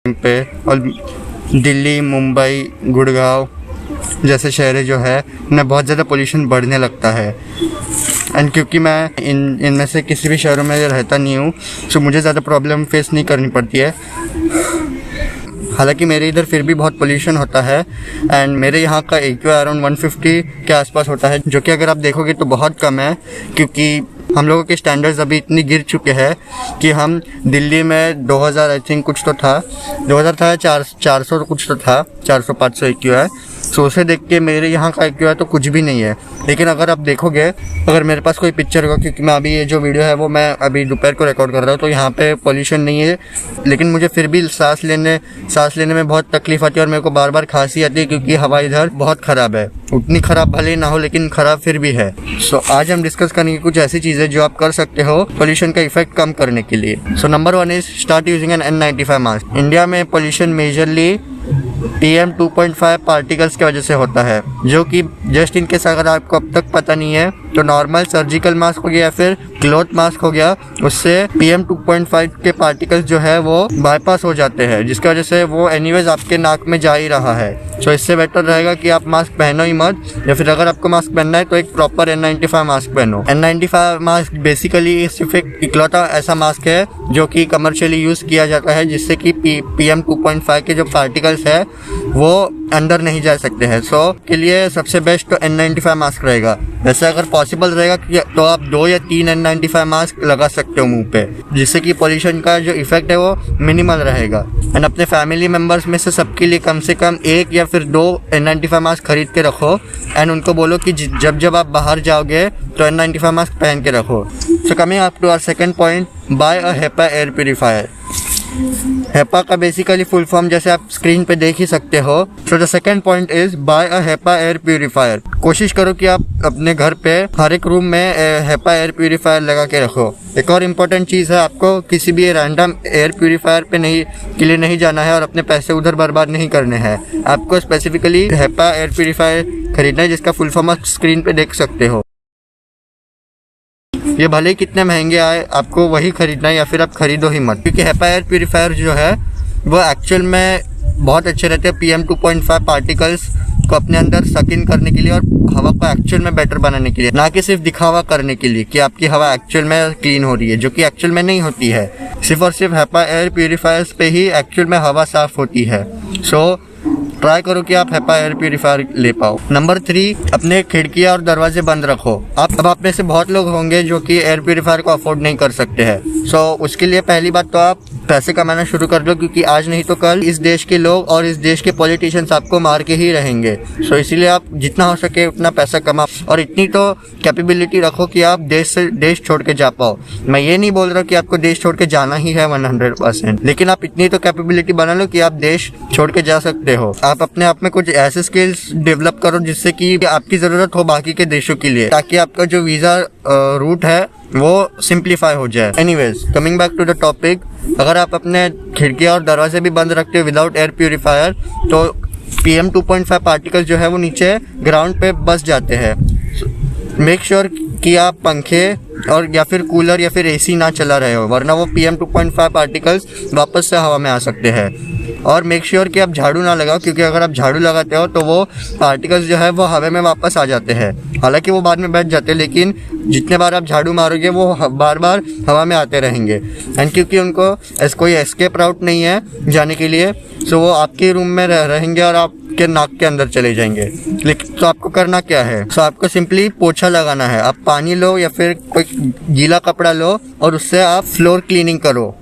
पे। और दिल्ली, मुंबई, गुड़गांव जैसे शहर जो है उनमें बहुत ज़्यादा पोल्यूशन बढ़ने लगता है। एंड क्योंकि मैं इनमें से किसी भी शहरों में रहता नहीं हूँ, तो मुझे ज़्यादा प्रॉब्लम फेस नहीं करनी पड़ती है। हालांकि मेरे इधर फिर भी बहुत पोल्यूशन होता है एंड मेरे यहाँ का AQI अराउंड 150 के आसपास होता है, जो कि अगर आप देखोगे तो बहुत कम है, क्योंकि हम लोगों के स्टैंडर्ड्स अभी इतनी गिर चुके हैं कि हम दिल्ली में 2000 आई थिंक कुछ तो था, 2000 था, 400 कुछ तो था, 400-500 AQI। सो उसे देख के मेरे यहाँ का AQI तो कुछ भी नहीं है। लेकिन अगर आप देखोगे, अगर मेरे पास कोई पिक्चर होगा, क्योंकि मैं अभी ये जो वीडियो है वो मैं अभी दोपहर को रिकॉर्ड कर रहा हूँ, तो यहाँ पे पोल्यूशन नहीं है, लेकिन मुझे फिर भी सांस लेने में बहुत तकलीफ आती है और मेरे को बार बार खांसी आती है, क्योंकि हवा इधर बहुत ख़राब है। उतनी ख़राब भले ना हो, लेकिन ख़राब फिर भी है। सो आज हम डिस्कस करेंगे कुछ ऐसी चीज़ें जो आप कर सकते हो पोल्यूशन का इफेक्ट कम करने के लिए। So number 1 is start using an N95 mask. India में पोल्यूशन मेजरली PM 2.5 पार्टिकल्स की वजह से होता है, जो कि जस्ट इन केस अगर आपको अब तक पता नहीं है तो नॉर्मल सर्जिकल मास्क हो गया या फिर क्लॉथ मास्क हो गया, उससे PM 2.5 के पार्टिकल्स जो है वो बाईपास हो जाते हैं, जिसकी वजह से वो एनीवेज आपके नाक में जा ही रहा है। सो इससे बेटर रहेगा कि आप मास्क पहनो ही मत, या फिर अगर आपको मास्क पहनना है तो एक प्रॉपर N95 मास्क पहनो। N95 मास्क बेसिकली सिर्फ एक इकलौता ऐसा मास्क है जो कि कमर्शियली यूज़ किया जाता है, जिससे कि PM 2.5 के जो पार्टिकल्स है वो अंदर नहीं जा सकते हैं। सो के लिए सबसे बेस्ट तो N95 मास्क रहेगा। वैसे अगर पॉसिबल रहेगा तो आप 2 या 3 N95 मास्क लगा सकते हो मुंह पे, जिससे कि पोल्यूशन का जो इफेक्ट है वो मिनिमल रहेगा। एंड अपने फैमिली मेम्बर्स में से सबके लिए कम से कम 1 या फिर 2 N95 मास्क खरीद के रखो एंड उनको बोलो कि जब आप बाहर जाओगे तो N95 मास्क पहन के रखो। So coming up to our second point, buy a HEPA air purifier. HEPA का बेसिकली फुल फॉर्म जैसे आप स्क्रीन पे देख ही सकते हो। So the second point is buy a HEPA air purifier. कोशिश करो कि आप अपने घर पे हर एक रूम में HEPA एयर प्यूरीफायर लगा के रखो। एक और इम्पोर्टेंट चीज़ है, आपको किसी भी रैंडम एयर प्यूरीफायर पे के लिए नहीं जाना है और अपने पैसे उधर बर्बाद नहीं करने हैं। आपको स्पेसिफिकली HEPA एयर प्यूरीफायर खरीदना है, जिसका फुल फॉर्म आप स्क्रीन पे देख सकते हो। ये भले ही कितने महंगे आए, आपको वही खरीदना है या फिर आप खरीदो ही मत, क्योंकि HEPA एयर प्यूरीफायर जो है वो एक्चुअल में बहुत अच्छे रहते हैं PM 2.5 पार्टिकल्स को अपने अंदर सक इन करने के लिए और हवा को एक्चुअल में बेटर बनाने के लिए, ना कि सिर्फ दिखावा करने के लिए कि आपकी हवा एक्चुअल में क्लीन हो रही है, जो कि एक्चुअल में नहीं होती है। सिर्फ और सिर्फ HEPA एयर प्यूरीफायर्स पे ही एक्चुअल में हवा साफ होती है। सो ट्राई करो कि आप HEPA एयर प्यूरीफायर ले पाओ। नंबर 3, अपने खिड़कियाँ और दरवाजे बंद रखो। आप में से बहुत लोग होंगे जो कि एयर प्यूरीफायर को अफोर्ड नहीं कर सकते हैं। सो उसके लिए पहली बात तो आप पैसे कमाना शुरू कर दो, क्योंकि आज नहीं तो कल इस देश के लोग और इस देश के पॉलिटिशियंस आपको मार के ही रहेंगे। सो इसीलिए आप जितना हो सके उतना पैसा कमाओ और इतनी तो कैपेबिलिटी रखो कि आप देश छोड़ के जा पाओ। मैं ये नहीं बोल रहा कि आपको देश छोड़ के जाना ही है 100%, लेकिन आप इतनी तो कैपेबिलिटी बना लो कि आप देश छोड़ के जा सकते हो। आप अपने आप में कुछ ऐसे स्किल्स डेवलप करो जिससे कि आपकी ज़रूरत हो बाकी के देशों के लिए, ताकि आपका जो वीज़ा रूट है वो सिंप्लीफाई हो जाए। Anyways, coming back to the topic, अगर आप अपने खिड़कियाँ और दरवाजे भी बंद रखते हो विदाउट एयर प्यूरीफायर, तो PM 2.5 पार्टिकल्स जो है वो नीचे ग्राउंड पे बस जाते हैं। मेक श्योर कि आप पंखे और या फिर कूलर या फिर AC ना चला रहे हो, वरना वो PM 2.5 पार्टिकल्स वापस से हवा में आ सकते हैं। और मेक श्योर कि आप झाड़ू ना लगाओ, क्योंकि अगर आप झाड़ू लगाते हो तो वो पार्टिकल्स जो है वो हवा में वापस आ जाते हैं। हालांकि वो बाद में बैठ जाते हैं, लेकिन जितने बार आप झाड़ू मारोगे वो बार बार हवा में आते रहेंगे। एंड क्योंकि उनको कोई एस्केप राउट नहीं है जाने के लिए, सो वो आपके रूम में रहेंगे और आपके नाक के अंदर चले जाएंगे। लेकिन तो आपको करना क्या है? सो आपको सिंपली पोछा लगाना है। आप पानी लो या फिर कोई गीला कपड़ा लो और उससे आप फ्लोर क्लीनिंग करो।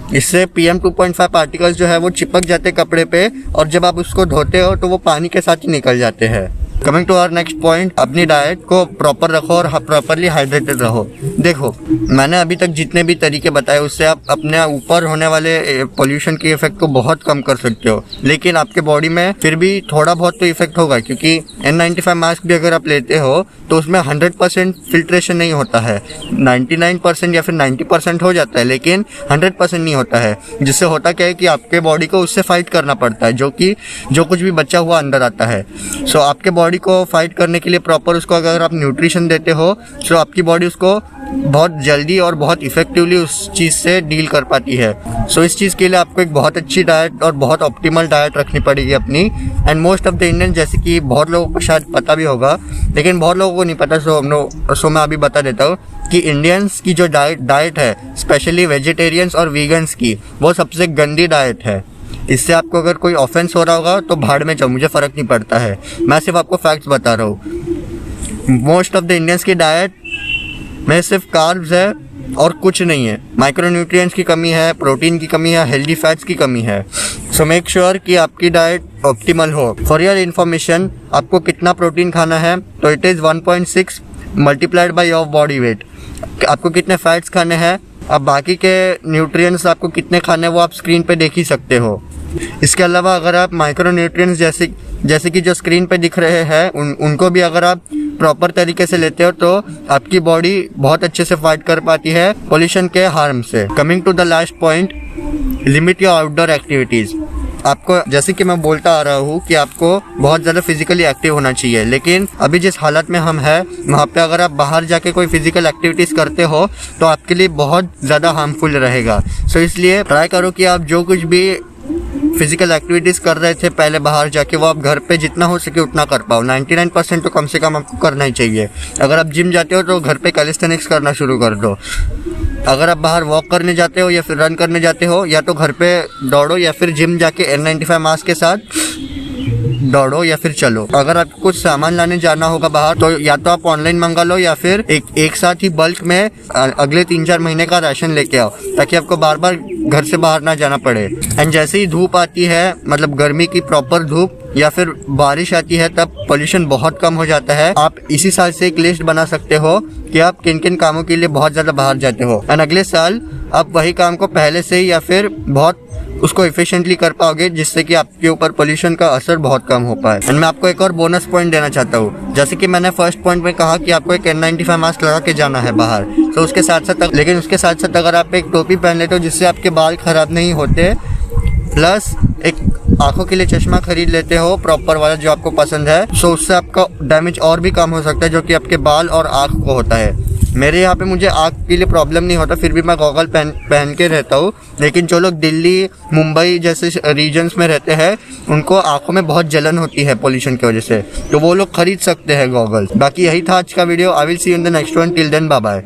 इससे PM 2.5 पार्टिकल्स जो है वो चिपक जाते कपड़े पे, और जब आप उसको धोते हो तो वो पानी के साथ ही निकल जाते हैं। Coming to our next point, अपनी डाइट को प्रॉपर रखो और प्रॉपरली हाइड्रेटेड रहो। देखो, मैंने अभी तक जितने भी तरीके बताए उससे आप अपने ऊपर होने वाले पोल्यूशन के इफेक्ट को बहुत कम कर सकते हो, लेकिन आपके बॉडी में फिर भी थोड़ा बहुत तो इफेक्ट होगा, क्योंकि N95 मास्क भी अगर आप लेते हो तो उसमें 100% फिल्ट्रेशन नहीं होता है। 99% या फिर 90% हो जाता है, लेकिन 100% नहीं होता है। जिससे होता क्या है कि आपके बॉडी को उससे फाइट करना पड़ता है, जो कुछ भी बचा हुआ अंदर आता है। सो आपके बॉडी को फाइट करने के लिए प्रॉपर उसको अगर आप न्यूट्रिशन देते हो, तो आपकी बॉडी उसको बहुत जल्दी और बहुत इफ़ेक्टिवली उस चीज़ से डील कर पाती है। सो इस चीज़ के लिए आपको एक बहुत अच्छी डाइट और बहुत ऑप्टिमल डाइट रखनी पड़ेगी अपनी। And most of the Indian, जैसे कि बहुत लोगों को शायद पता भी होगा लेकिन बहुत लोगों को नहीं पता, सो मैं अभी बता देता हूँ कि इंडियंस की जो डाइट है, स्पेशली वेजिटेरियंस और वीगन्स की, वो सबसे गंदी डाइट है। इससे आपको अगर कोई ऑफेंस हो रहा होगा तो भाड़ में जाओ, मुझे फ़र्क नहीं पड़ता है, मैं सिर्फ आपको फैक्ट्स बता रहा हूँ। मोस्ट ऑफ द इंडियंस की डाइट में सिर्फ कार्ब्स है और कुछ नहीं है। माइक्रोन्यूट्रिएंट्स की कमी है, प्रोटीन की कमी है, हेल्दी फैट्स की कमी है। सो मेक श्योर कि आपकी डाइट ऑप्टिमल हो। फॉर योर इन्फॉर्मेशन, आपको कितना प्रोटीन खाना है तो it is 1.6 multiplied by your body weight. आपको कितने फैट्स खाने हैं, अब बाकी के न्यूट्रिएंट्स आपको कितने खाने हैं वो आप स्क्रीन पे देख ही सकते हो। इसके अलावा अगर आप माइक्रोन्यूट्रिएंट्स जैसे कि जो स्क्रीन पे दिख रहे हैं उनको भी अगर आप प्रॉपर तरीके से लेते हो तो आपकी बॉडी बहुत अच्छे से फाइट कर पाती है पोल्यूशन के हार्म से। Coming to the last point, limit your outdoor activities. आपको, जैसे कि मैं बोलता आ रहा हूँ कि आपको बहुत ज़्यादा फिजिकली एक्टिव होना चाहिए, लेकिन अभी जिस हालत में हम हैं वहाँ पे अगर आप बाहर जाके कोई फिजिकल एक्टिविटीज़ करते हो तो आपके लिए बहुत ज़्यादा हार्मफुल रहेगा। सो इसलिए ट्राई करो कि आप जो कुछ भी फिजिकल एक्टिविटीज़ कर रहे थे पहले बाहर जाके, वो आप घर पे जितना हो सके उतना कर पाओ। 99% तो कम से कम आपको करना ही चाहिए। अगर आप जिम जाते हो तो घर पे कैलिस्थेनिक्स करना शुरू कर दो। अगर आप बाहर वॉक करने जाते हो या फिर रन करने जाते हो, या तो घर पे दौड़ो या फिर जिम जाके N95 मास्क के साथ दौड़ो या फिर चलो। अगर आपको कुछ सामान लाने जाना होगा बाहर तो या तो आप ऑनलाइन मंगा लो या फिर एक साथ ही बल्क में अगले 3-4 महीने का राशन लेके आओ, ताकि आपको बार बार घर से बाहर ना जाना पड़े। एंड जैसे ही धूप आती है, मतलब गर्मी की प्रॉपर धूप या फिर बारिश आती है, तब पोल्यूशन बहुत कम हो जाता है। आप इसी साल से एक लिस्ट बना सकते हो कि आप किन किन कामों के लिए बहुत ज़्यादा बाहर जाते हो, एंड अगले साल आप वही काम को पहले से ही या फिर बहुत उसको एफिशिएंटली कर पाओगे, जिससे कि आपके ऊपर पोल्यूशन का असर बहुत कम हो पाए। एंड मैं आपको एक और बोनस पॉइंट देना चाहता हूँ। जैसे कि मैंने फर्स्ट पॉइंट में कहा कि आपको एक N95 मास्क लगा के जाना है बाहर, तो उसके साथ साथ अगर आप एक टोपी पहन लेते हो जिससे आपके बाल खराब नहीं होते, प्लस एक आंखों के लिए चश्मा खरीद लेते हो प्रॉपर वाला जो आपको पसंद है, सो उससे आपका डैमेज और भी कम हो सकता है जो कि आपके बाल और आँख को होता है। मेरे यहाँ पे मुझे आँख के लिए प्रॉब्लम नहीं होता, फिर भी मैं गॉगल पहन के रहता हूँ। लेकिन जो लोग दिल्ली, मुंबई जैसे रीजन्स में रहते हैं उनको आँखों में बहुत जलन होती है पोल्यूशन की वजह से, तो वो लोग खरीद सकते हैं गॉगल। बाकी यही था आज का video. I will see you in the next one. Till then bye bye.